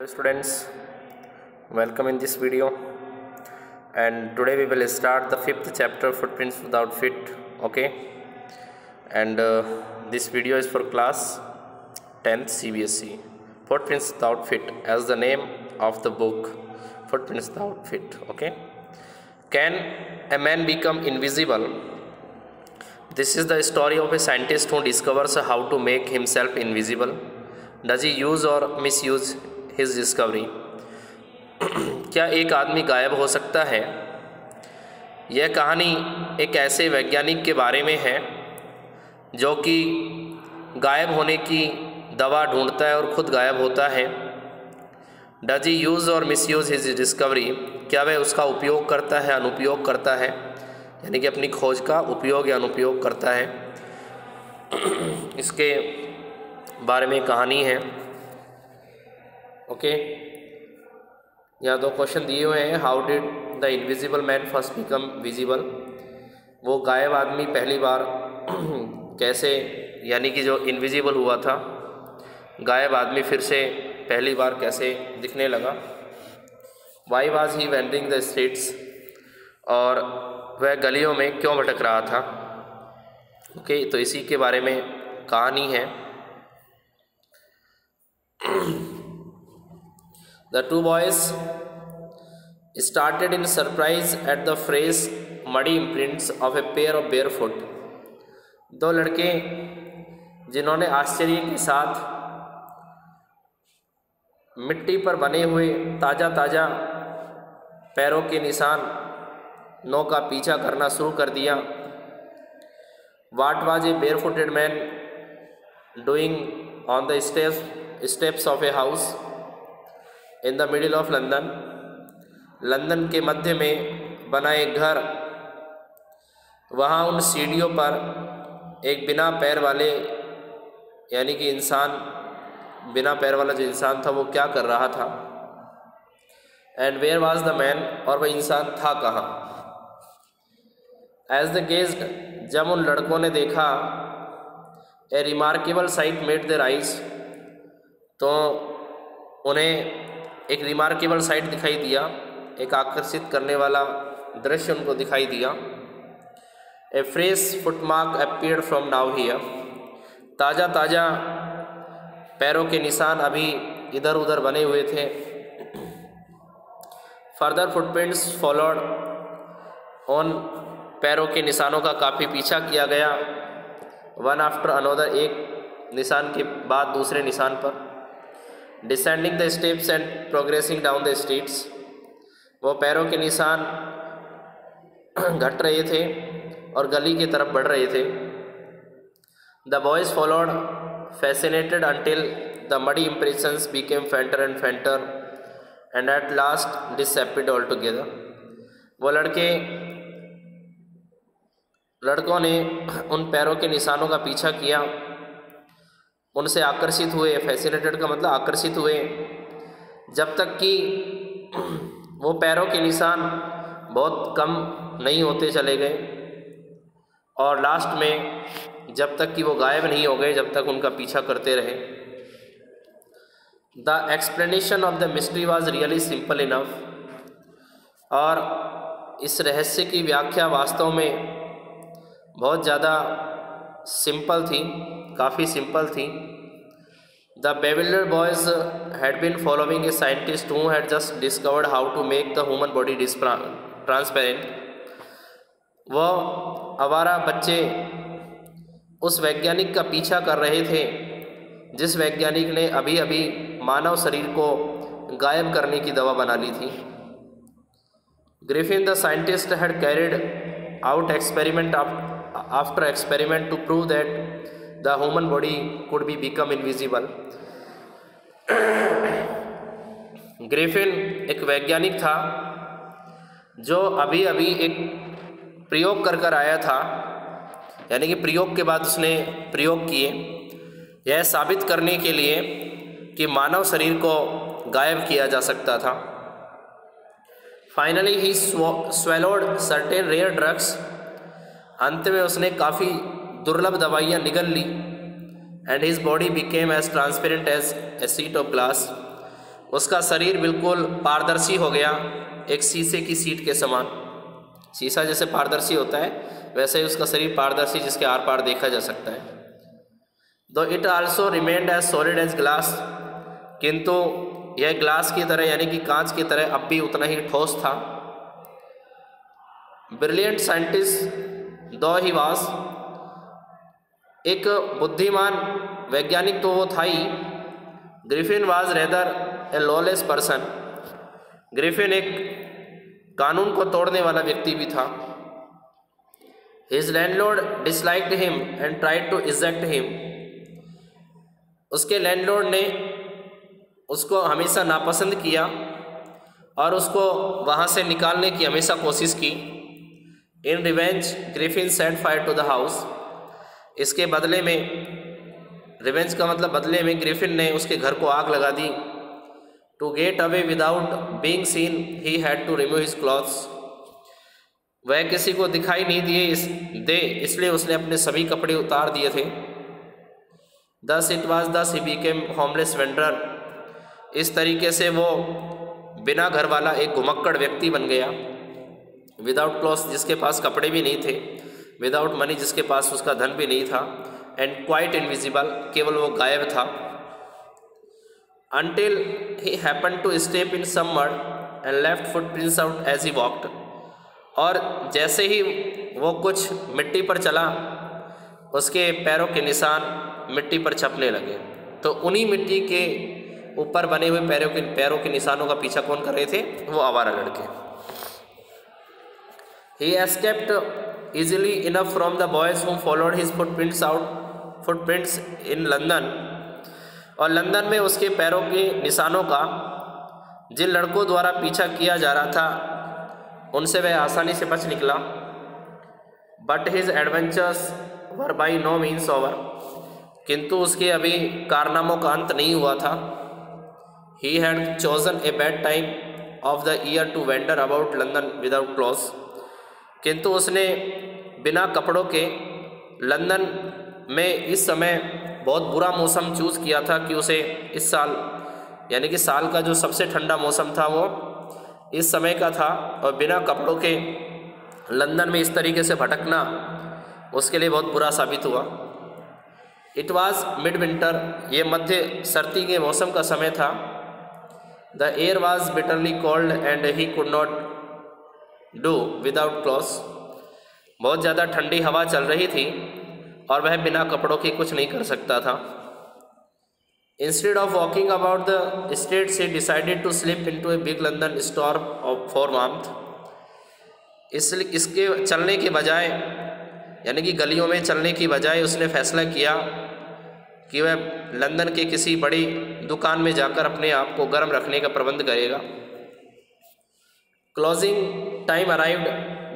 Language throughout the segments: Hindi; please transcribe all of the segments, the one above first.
Hello students, welcome in this video, and today we will start the fifth chapter, footprints without feet. Okay, and this video is for class 10th CBSE. Footprints without feet, as the name of the book, footprints without feet. Okay, can a man become invisible? This is the story of a scientist who discovers how to make himself invisible. Does he use or misuse his discovery? क्या एक आदमी गायब हो सकता है? यह कहानी एक ऐसे वैज्ञानिक के बारे में है जो कि गायब होने की दवा ढूंढता है और ख़ुद गायब होता है. डज ही यूज़ और मिसयूज़ हिज डिस्कवरी? क्या वह उसका उपयोग करता है, अनुपयोग करता है, यानी कि अपनी खोज का उपयोग या अनुपयोग करता है. इसके बारे में कहानी है. ओके, यहाँ दो क्वेश्चन दिए हुए हैं. How did the invisible man first become visible? वो गायब आदमी पहली बार कैसे, यानी कि जो इनविजिबल हुआ था, गायब आदमी फिर से पहली बार कैसे दिखने लगा. Why was he wandering the streets? और वह गलियों में क्यों भटक रहा था. ओके, तो इसी के बारे में कहानी है. The two boys started in surprise at the fresh muddy imprints of a pair of bare foot. दो लड़के जिन्होंने आश्चर्य के साथ मिट्टी पर बने हुए ताज़ा पैरों के निशान नौ का पीछा करना शुरू कर दिया. What was a barefooted man doing on the steps of a house in the middle of London? London के मध्य में बना एक घर, वहाँ उन सीढ़ियों पर एक बिना पैर वाले, यानी कि इंसान, बिना पैर वाला जो इंसान था वो क्या कर रहा था. And where was the man? और वह इंसान था कहाँ. एज द गेज्ड, जब उन लड़कों ने देखा, a remarkable sight met their eyes, तो उन्हें एक रिमार्केबल साइट दिखाई दिया, एक आकर्षित करने वाला दृश्य उनको दिखाई दिया. A fresh footmark appeared from now here, ताज़ा पैरों के निशान अभी इधर उधर बने हुए थे. फर्दर फुटप्रिंट्स फॉलोड, उन पैरों के निशानों का काफ़ी पीछा किया गया. वन आफ्टर अनोदर, एक निशान के बाद दूसरे निशान पर. Descending the steps and progressing down the streets, वो पैरों के निशान घट रहे थे और गली की तरफ बढ़ रहे थे. The boys followed fascinated until the muddy impressions became फेंटर and फेंटर and at last disappeared all together. वो लड़कों ने उन पैरों के निशानों का पीछा किया, उनसे आकर्षित हुए. फैसिनेटेड का मतलब आकर्षित हुए, जब तक कि वो पैरों के निशान बहुत कम नहीं होते चले गए, और लास्ट में जब तक कि वो गायब नहीं हो गए, जब तक उनका पीछा करते रहे. The explanation of the mystery was really simple enough, और इस रहस्य की व्याख्या वास्तव में बहुत ज़्यादा सिंपल थी, काफ़ी सिंपल थी. The bewildered boys had been following a scientist who had just discovered how to make the human body transparent. वह आवारा बच्चे उस वैज्ञानिक का पीछा कर रहे थे जिस वैज्ञानिक ने अभी अभी मानव शरीर को गायब करने की दवा बना ली थी. Griffin the scientist had carried out experiment after experiment to prove that the human body could be become invisible. Griffin एक वैज्ञानिक था जो अभी अभी एक प्रयोग कर आया था, यानी कि प्रयोग के बाद उसने प्रयोग किए यह साबित करने के लिए कि मानव शरीर को गायब किया जा सकता था. Finally he swallowed certain rare drugs, अंत में उसने काफ़ी दुर्लभ दवाइयाँ निगल ली. and his body became as transparent as a sheet of glass, उसका शरीर बिल्कुल पारदर्शी हो गया, एक शीशे की सीट के समान। शीशा जैसे पारदर्शी होता है वैसे ही उसका शरीर पारदर्शी, जिसके आर पार देखा जा सकता है। Though it also remained as solid as glass, किंतु यह ग्लास की तरह यानी कि कांच की तरह अब भी उतना ही ठोस था। ब्रिलियंट साइंटिस्ट दो ही वाज, एक बुद्धिमान वैज्ञानिक तो वो था ही। Griffin was rather a lawless person, Griffin एक कानून को तोड़ने वाला व्यक्ति भी था। His landlord disliked him and tried to eject him, उसके लैंडलॉर्ड ने उसको हमेशा नापसंद किया और उसको वहाँ से निकालने की हमेशा कोशिश की। In revenge Griffin set fire to the house, इसके बदले में, रिवेंज का मतलब बदले में, ग्रिफिन ने उसके घर को आग लगा दी। To get away without being seen he had to remove his clothes, वह किसी को दिखाई नहीं दिए इसलिए उसने अपने सभी कपड़े उतार दिए थे। दस इट वाज दस ही बिकेम होमलेस वेंडरर, इस तरीके से वो बिना घर वाला एक घुमक्कड़ व्यक्ति बन गया। विदाउट क्लॉथ्स, जिसके पास कपड़े भी नहीं थे। विदाउट मनी, जिसके पास उसका धन भी नहीं था। एंड क्वाइट इनविजिबल, केवल वो गायब था। Until he happen to step in some mud and left footprints out as he walked, और जैसे ही वो कुछ मिट्टी पर चला उसके पैरों के निशान मिट्टी पर छपने लगे। तो उन्हीं मिट्टी के ऊपर बने हुए पैरों के निशानों का पीछा कौन कर रहे थे? वो आवारा लड़के। He escaped easily enough from the boys who followed his footprints in London, और लंदन में उसके पैरों के निशानों का जिन लड़कों द्वारा पीछा किया जा रहा था उनसे वह आसानी से बच निकला। But his adventures were by no means over, किंतु उसके अभी कारनामों का अंत नहीं हुआ था। He had chosen a bad time of the year to wander about London without clothes, किंतु उसने बिना कपड़ों के लंदन में इस समय बहुत बुरा मौसम चूज़ किया था कि उसे इस साल, यानी कि साल का जो सबसे ठंडा मौसम था वो इस समय का था, और बिना कपड़ों के लंदन में इस तरीके से भटकना उसके लिए बहुत बुरा साबित हुआ। इट वॉज मिड विंटर, ये मध्य सर्दी के मौसम का समय था। The air was bitterly cold and he could not do without clothes, बहुत ज़्यादा ठंडी हवा चल रही थी और वह बिना कपड़ों के कुछ नहीं कर सकता था। Instead of walking about the streets he decided to slip into a big London storm of for warmth, इसके चलने के बजाय, यानी कि गलियों में चलने की बजाय उसने फैसला किया कि वह लंदन के किसी बड़ी दुकान में जाकर अपने आप को गर्म रखने का प्रबंध करेगा। क्लोजिंग टाइम अराइव्ड,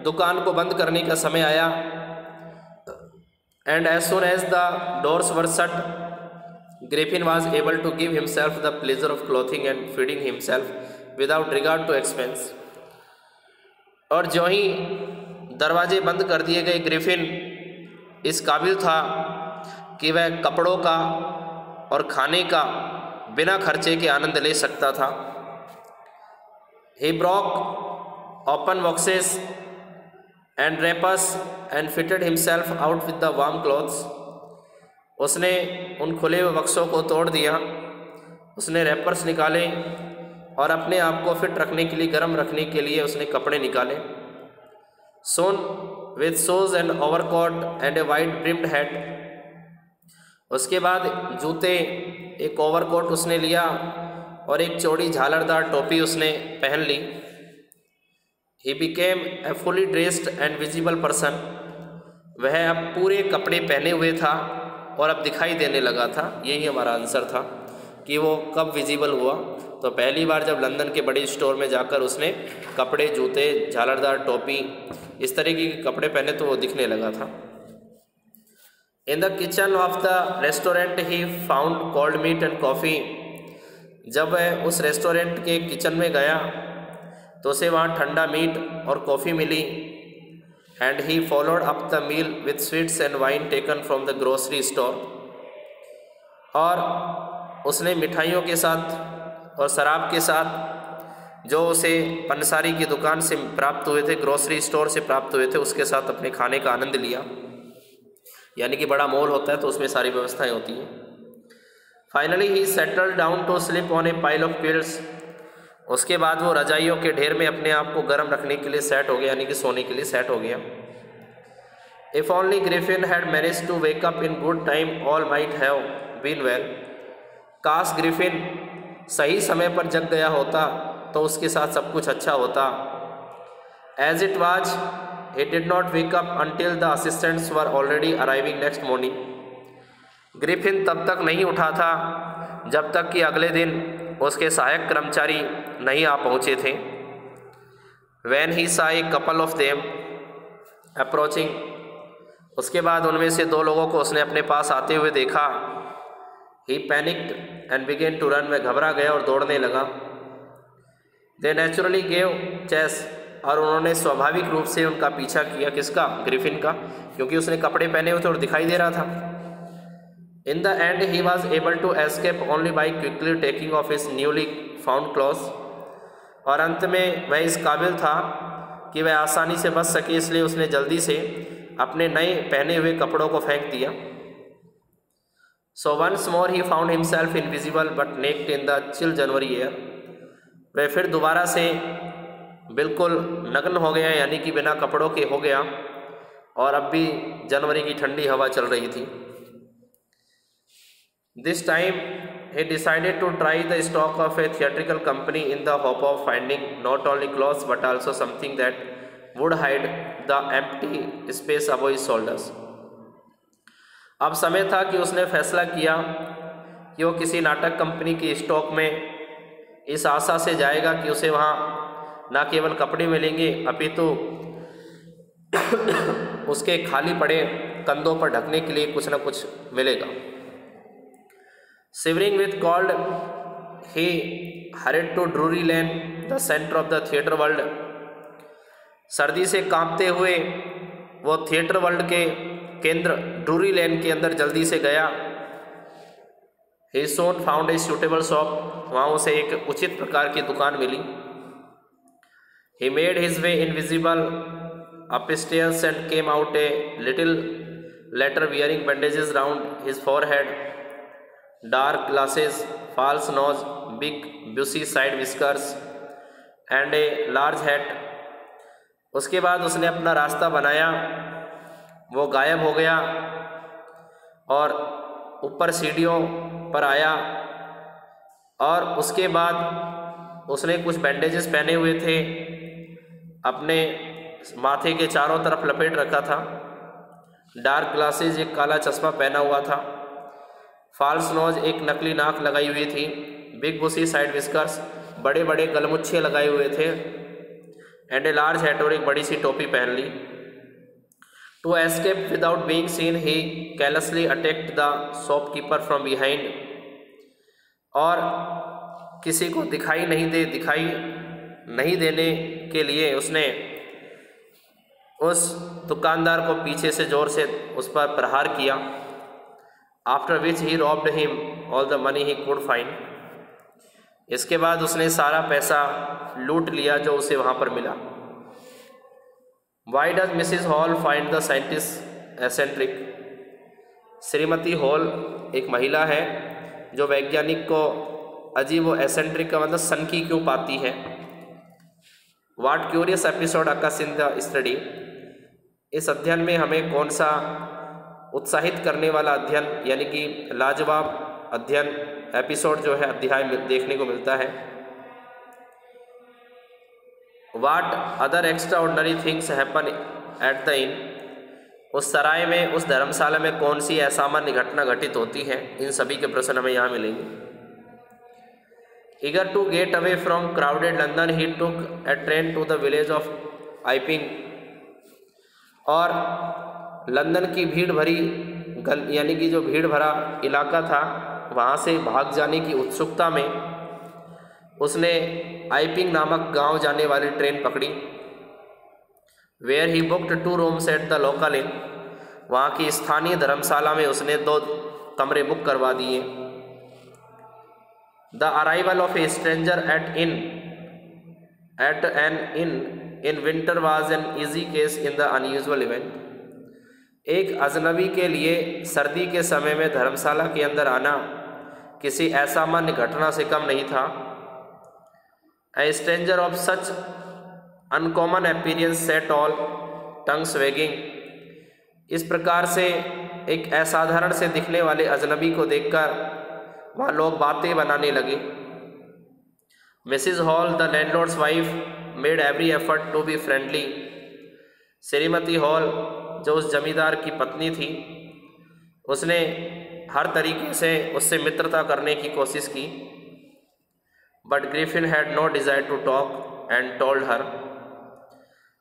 दुकान को बंद करने का समय आया। And as soon as the doors were shut Griffin was able to give himself the pleasure of clothing and feeding himself without regard to expense, और जो ही दरवाजे बंद कर दिए गए ग्रिफिन इस काबिल था कि वह कपड़ों का और खाने का बिना खर्चे के आनंद ले सकता था। He broke open boxes and rappers and fitted himself out with the warm clothes, उसने उन खुले हुए बक्सों को तोड़ दिया, उसने रैपर्स निकाले और अपने आप को फिट रखने के लिए, गर्म रखने के लिए उसने कपड़े निकाले। सोन with shoes and overcoat and a wide brimmed hat, उसके बाद जूते, एक ओवरकोट उसने लिया और एक चौड़ी झालरदार टोपी उसने पहन ली। He became a fully dressed and visible person, वह अब पूरे कपड़े पहने हुए था और अब दिखाई देने लगा था। यही हमारा आंसर था कि वो कब विजिबल हुआ। तो पहली बार जब लंदन के बड़े स्टोर में जाकर उसने कपड़े, जूते, झालरदार टोपी, इस तरीके के कपड़े पहने तो वो दिखने लगा था। In the kitchen of the restaurant he found cold meat and coffee, जब वह उस रेस्टोरेंट के किचन में गया तो उसे वहाँ ठंडा मीट और कॉफ़ी मिली। And he followed up the meal with sweets and wine taken from the grocery store, और उसने मिठाइयों के साथ और शराब के साथ जो उसे पंसारी की दुकान से प्राप्त हुए थे, ग्रोसरी स्टोर से प्राप्त हुए थे, उसके साथ अपने खाने का आनंद लिया। यानी कि बड़ा मॉल होता है तो उसमें सारी व्यवस्थाएं होती हैं। Finally he settled down to sleep on a pile of pills. उसके बाद वो रजाइयों के ढेर में अपने आप को गर्म रखने के लिए सेट हो गया, यानी कि सोने के लिए सेट हो गया। If only Griffin had manage to wake up in good time all might have been well. काश ग्रिफिन सही समय पर जग गया होता तो उसके साथ सब कुछ अच्छा होता। As it was he did not wake up until the assistants were already arriving next morning. Griffin तब तक नहीं उठा था जब तक कि अगले दिन उसके सहायक कर्मचारी नहीं आ पहुँचे थे। When he saw a couple of them approaching, उसके बाद उनमें से दो लोगों को उसने अपने पास आते हुए देखा। He panicked and began to run. वह घबरा गया और दौड़ने लगा। They naturally gave chase, और उन्होंने स्वाभाविक रूप से उनका पीछा किया। किसका? ग्रिफिन का, क्योंकि उसने कपड़े पहने हुए थे और दिखाई दे रहा था। In the end he was able to escape only by quickly taking off his newly found cloth. और अंत में वह इस काबिल था कि वह आसानी से बच सके, इसलिए उसने जल्दी से अपने नए पहने हुए कपड़ों को फेंक दिया। So once more he found himself invisible but naked in the chill January air. वह फिर दोबारा से बिल्कुल नग्न हो गया, यानी कि बिना कपड़ों के हो गया, और अब भी जनवरी की ठंडी हवा चल रही थी। This time he decided to try the stock of a theatrical company in the hope of finding not only clothes but also something that would hide the empty space above his shoulders. अब समय था कि उसने फैसला किया कि वो किसी नाटक कंपनी की स्टॉक में इस आशा से जाएगा कि उसे वहाँ न केवल कपड़े मिलेंगे अपितु उसके खाली पड़े कंधों पर ढकने के लिए कुछ न कुछ मिलेगा। Shivering with cold, he hurried to Drury Lane, the center of the theatre world. सर्दी से कांपते हुए वो थिएटर वर्ल्ड के केंद्र ड्रूरी लेन के अंदर जल्दी से गया। He soon found a suitable shop. वहाँ उसे एक उचित प्रकार की दुकान मिली। He made his way invisible upstairs and came out a little later wearing bandages round his forehead, dark glasses, false nose, big bushy side whiskers and a large hat. उसके बाद उसने अपना रास्ता बनाया, वो गायब हो गया और ऊपर सीढ़ियों पर आया, और उसके बाद उसने कुछ बैंडेजेस पहने हुए थे, अपने माथे के चारों तरफ लपेट रखा था। डार्क ग्लासेस, एक काला चश्मा पहना हुआ था। फॉल्स नोज, एक नकली नाक लगाई हुई थी। बिग बुशी साइड विस्कर्स, बड़े बड़े गलमुच्छे लगाए हुए थे। एंड ए लार्ज हैट, और एक बड़ी सी टोपी पहन ली। To escape without being seen he carelessly attacked the shopkeeper from behind, और किसी को दिखाई नहीं देने के लिए उसने उस दुकानदार को पीछे से जोर से उस पर प्रहार किया। After which he robbed him all the money he could find. इसके बाद उसने सारा पैसा लूट लिया जो उसे वहाँ पर मिला। Why does Mrs hall find the scientist eccentric. Shrimati hall एक महिला है जो वैज्ञानिक को अजीब व एसेंट्रिक का मतलब सनकी क्यों पाती है। What curious episode occurs in the study. इस अध्ययन में हमें कौन सा उत्साहित करने वाला अध्ययन यानी कि लाजवाब अध्ययन एपिसोड जो है अध्याय में देखने को मिलता है। वाट other extra ordinary things happen at the in. उस सराय में, उस धर्मशाला में कौन सी असामान्य घटना घटित होती है, इन सभी के प्रश्न हमें यहाँ मिलेंगे। Eager to get away from crowded London, he took a train to the village of Iping. और लंदन की भीड़ भरी यानी कि जो भीड़ भरा इलाका था वहाँ से भाग जाने की उत्सुकता में उसने आइपिंग नामक गांव जाने वाली ट्रेन पकड़ी। Where he booked 2 rooms at the local inn. वहाँ की स्थानीय धर्मशाला में उसने 2 कमरे बुक करवा दिए। The arrival of A stranger eight N in winter was an easy case in the unusual event. एक अजनबी के लिए सर्दी के समय में धर्मशाला के अंदर आना किसी असामान्य घटना से कम नहीं था। ए stranger of such uncommon appearance set all tongues waging. इस प्रकार से एक असाधारण से दिखने वाले अजनबी को देखकर वहाँ लोग बातें बनाने लगे। Mrs Hall the landlord's wife made every effort to be friendly. श्रीमती हॉल जो उस जमींदार की पत्नी थी, उसने हर तरीके से उससे मित्रता करने की कोशिश की। But Griffin had no desire to talk and told her.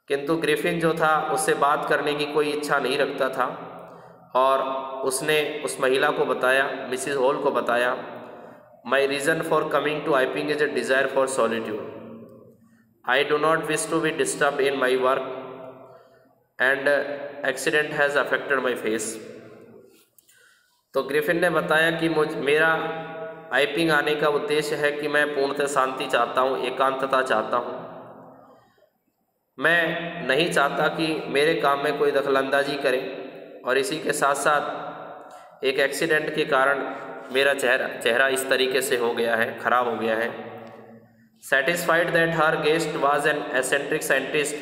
किंतु ग्रिफिन जो था उससे बात करने की कोई इच्छा नहीं रखता था और उसने उस महिला को बताया, मिसिज हॉल को बताया, my reason for coming to Iping is a desire for solitude. I do not wish to be disturb in my work and accident has affected my face. तो ग्रिफिन ने बताया कि मेरा आइपिंग आने का उद्देश्य है कि मैं पूर्णतः शांति चाहता हूँ, एकांतता चाहता हूँ। मैं नहीं चाहता कि मेरे काम में कोई दखलंदाजी करे और इसी के साथ साथ एक एक्सीडेंट के कारण मेरा चेहरा इस तरीके से हो गया है, ख़राब हो गया है। Satisfied that her guest was an eccentric scientist.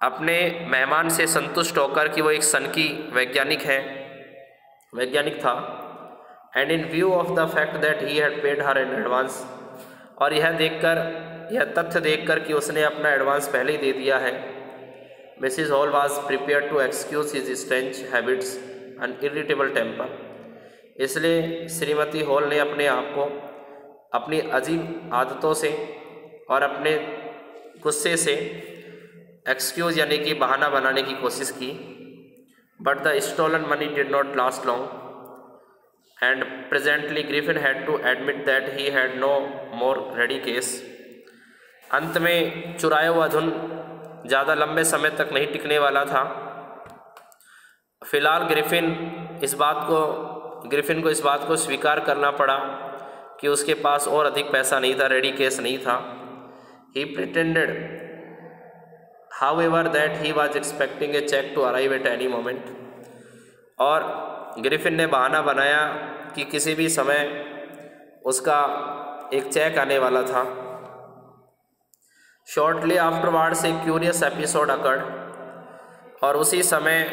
अपने मेहमान से संतुष्ट होकर कि वो एक सनकी वैज्ञानिक था। And in view of the fact that he had paid her in advance. और यह तथ्य देखकर कि उसने अपना एडवांस पहले ही दे दिया है। Mrs Hall was prepare to excuse his strange habits and irritable temper. इसलिए श्रीमती हॉल ने अपने आप को अपनी अजीब आदतों से और अपने गुस्से से एक्सक्यूज यानी कि बहाना बनाने की कोशिश की। But the stolen money did not last long and presently Griffin had to admit that he had no more ready case। अंत में चुराया हुआ धन ज़्यादा लंबे समय तक नहीं टिकने वाला था। फिलहाल ग्रिफिन को इस बात को स्वीकार करना पड़ा कि उसके पास और अधिक पैसा नहीं था, रेडी केस नहीं था। He pretended however that he was expecting a check to arrive at any moment। और ग्रिफिन ने बहाना बनाया कि किसी भी समय उसका एक चेक आने वाला था। शॉर्टली आफ्टरवर्ड्स ए क्यूरियस एपिसोड अकर्ड। और उसी समय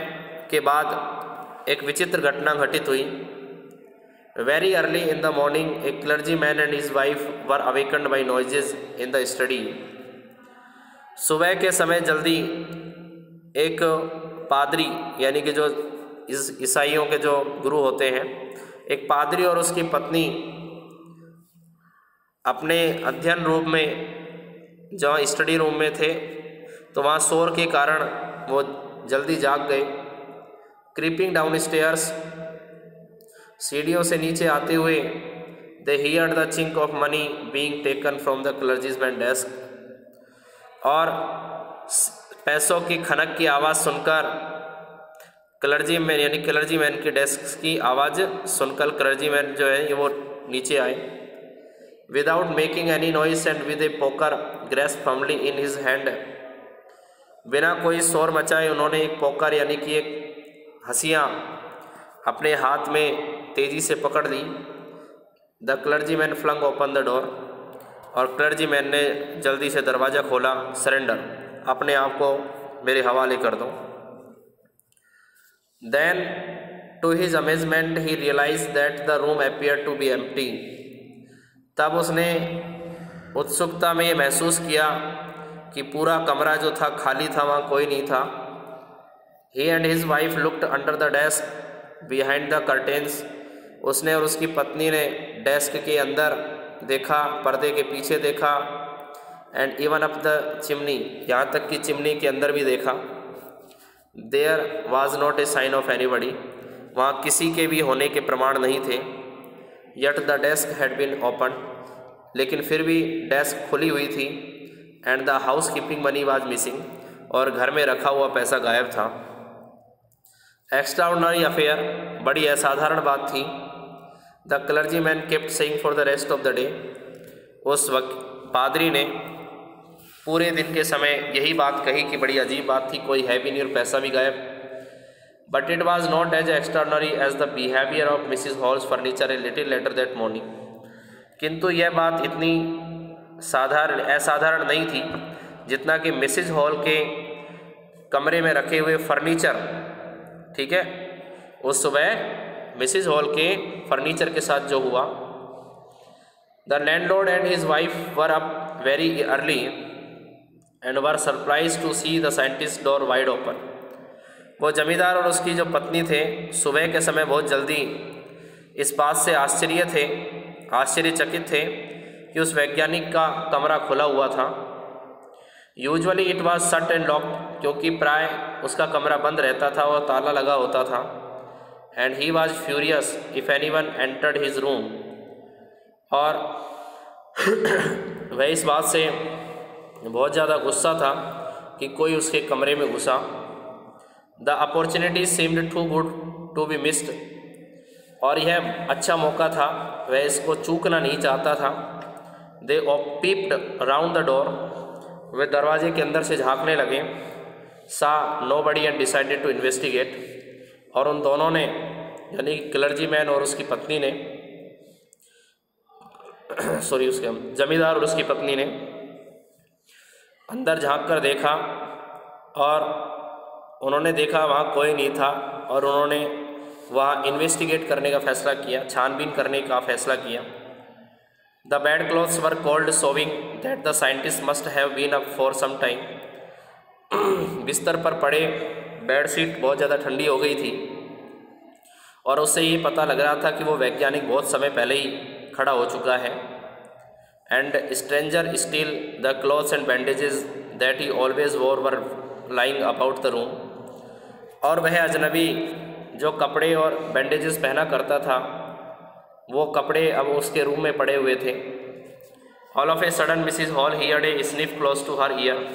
के बाद एक विचित्र घटना घटित हुई। Very early in the morning A clergy man and his wife were awakened by noises in the study. सुबह के समय जल्दी एक पादरी यानी कि जो ईसाइयों के जो गुरु होते हैं, एक पादरी और उसकी पत्नी अपने अध्ययन रूम में जहाँ स्टडी रूम में थे तो वहाँ शोर के कारण वो जल्दी जाग गए। क्रीपिंग डाउन स्टेयर्स, सीढ़ियों से नीचे आते हुए, they heard the chink of money being taken from the clergyman desk. और पैसों की खनक की आवाज़ सुनकर क्लर्जीमैन की डेस्क की आवाज़ सुनकर क्लर्जीमैन जो है वो नीचे आए। Without making any noise and with A poker grasp firmly in his hand. बिना कोई शोर मचाए उन्होंने एक पोकर यानी कि एक हंसियाँ अपने हाथ में तेज़ी से पकड़ ली। The clergyman flung open the door. और क्लर्जीमैन ने जल्दी से दरवाज़ा खोला। सरेंडर, अपने आप को मेरे हवाले कर दो। Then to his amazement he realized that the room appeared to be empty। तब उसने उत्सुकता में ये महसूस किया कि पूरा कमरा जो था खाली था, वहाँ कोई नहीं था। He and his wife looked under the desk behind the curtains। उसने और उसकी पत्नी ने डेस्क के अंदर देखा, पर्दे के पीछे देखा। And even up the chimney, यहाँ तक कि चिमनी के अंदर भी देखा। There was not a sign of anybody. वहाँ किसी के भी होने के प्रमाण नहीं थे। Yet the desk had been open. लेकिन फिर भी डेस्क खुली हुई थी। And the housekeeping money was missing. और घर में रखा हुआ पैसा गायब था। एक्स्ट्राऑर्डिनरी अफेयर, बड़ी असाधारण बात थी। The clergy man kept saying for the rest of the day. उस वक्त पादरी ने पूरे दिन के समय यही बात कही कि बड़ी अजीब बात थी, कोई है भी नहीं और पैसा भी गायब। But it was not as extraordinary as the behaviour of Mrs Hall's furniture a little later that morning. किंतु यह बात इतनी असाधारण नहीं थी जितना कि मिसिज हॉल के कमरे में रखे हुए फर्नीचर, ठीक है, उस सुबह मिसिज हॉल के फर्नीचर के साथ जो हुआ। The landlord and his wife were up very early and were surprise to see the scientist door wide open. वो जमींदार और उसकी जो पत्नी थे सुबह के समय बहुत जल्दी इस बात से आश्चर्यचकित थे कि उस वैज्ञानिक का कमरा खुला हुआ था। Usually it was shut and locked, क्योंकि प्राय उसका कमरा बंद रहता था और ताला लगा होता था। And he was furious if anyone entered his room, और वह इस बात से बहुत ज़्यादा गुस्सा था कि कोई उसके कमरे में घुसा। The opportunity seemed too good to be missed, और यह अच्छा मौका था, वह इसको चूकना नहीं चाहता था। They peeped round the door, वे दरवाजे के अंदर से झांकने लगे। Saw nobody and decided to investigate, और उन दोनों ने यानी क्लर्जी मैन और उसकी पत्नी ने उसके जमींदार और उसकी पत्नी ने अंदर झांक कर देखा, और उन्होंने देखा वहाँ कोई नहीं था, और उन्होंने वहाँ इन्वेस्टिगेट करने का फैसला किया, छानबीन करने का फैसला किया। The bedclothes were cold, showing that the scientist must have been up for some time. बिस्तर पर पड़े बेडशीट बहुत ज़्यादा ठंडी हो गई थी, और उससे ये पता लग रहा था कि वो वैज्ञानिक बहुत समय पहले ही खड़ा हो चुका है। And stranger still the clothes and bandages that he always wore were lying about the room, और वह अजनबी जो कपड़े और बैंडेजेस पहना करता था वो कपड़े अब उसके रूम में पड़े हुए थे। All of a sudden Mrs Hall heard a sniff close to her ear.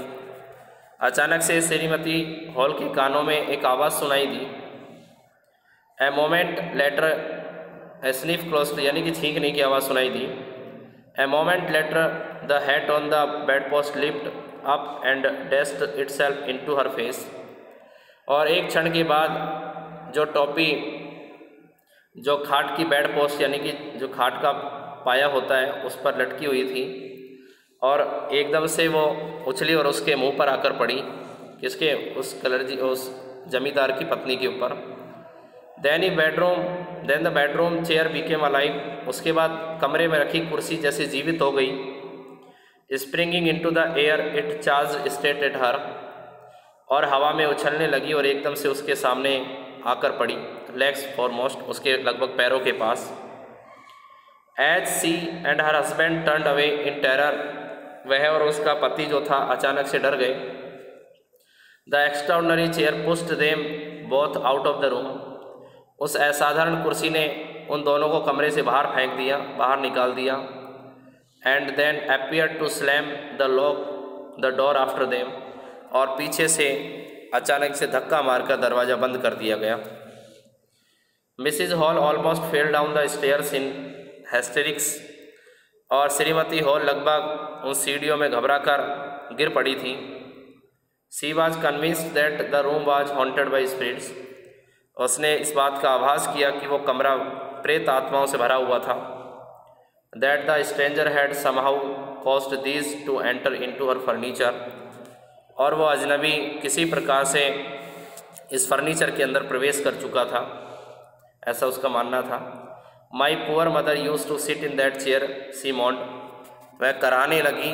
अचानक से श्रीमती हॉल के कानों में एक आवाज़ सुनाई दी। A moment later a sniff close, यानी कि छींकने की आवाज़ सुनाई दी। A moment later the hat on the bedpost lift up and dashed itself into her face, और एक क्षण के बाद जो टोपी जो खाट की बेड पोस्ट यानी कि जो खाट का पाया होता है उस पर लटकी हुई थी, और एकदम से वो उछली और उसके मुंह पर आकर पड़ी। किसके? उस जमींदार की पत्नी के ऊपर। Then the bedroom chair became alive. उसके बाद कमरे में रखी कुर्सी जैसे जीवित हो गई। Springing into the air it charge straight at her, और हवा में उछलने लगी और एकदम से उसके सामने आकर पड़ी। लेग्स फॉरमोस्ट, उसके लगभग पैरों के पास। As she and her husband turned away in terror, वह और उसका पति जो था अचानक से डर गए। The extraordinary chair pushed them both out of the room, उस असाधारण कुर्सी ने उन दोनों को कमरे से बाहर फेंक दिया, बाहर निकाल दिया। And then appear to slam the lock the door after them, और पीछे से अचानक से धक्का मारकर दरवाज़ा बंद कर दिया गया। Mrs hall almost fell down the stairs in hysterics, और श्रीमती हॉल लगभग उन सीढ़ियों में घबराकर गिर पड़ी थी। She was convinced that the room was haunted by spirits, उसने इस बात का आभास किया कि वो कमरा प्रेत आत्माओं से भरा हुआ था। That the stranger had somehow caused these two enter into her furniture, और वो अजनबी किसी प्रकार से इस फर्नीचर के अंदर प्रवेश कर चुका था, ऐसा उसका मानना था। My poor mother used to sit in that chair she moaned, वह कराने लगी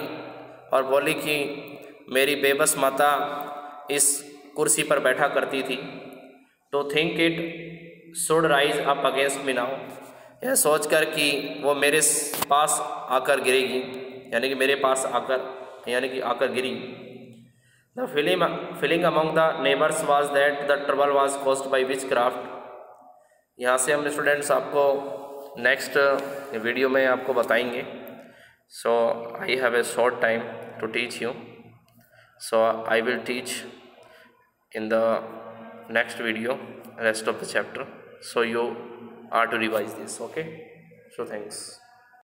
और बोली कि मेरी बेबस माता इस कुर्सी पर बैठा करती थी। To think it should rise up against me now, यह सोचकर कि वो मेरे पास आकर गिरेगी, यानी कि मेरे पास आकर गिरी। The feeling among the neighbours was that the trouble was caused by witchcraft. यहाँ से हम स्टूडेंट्स आपको नेक्स्ट वीडियो में आपको बताएंगे। So I have a short time to teach you, so I will teach in the next video rest of the chapter, so you are to revise this, okay? So thanks.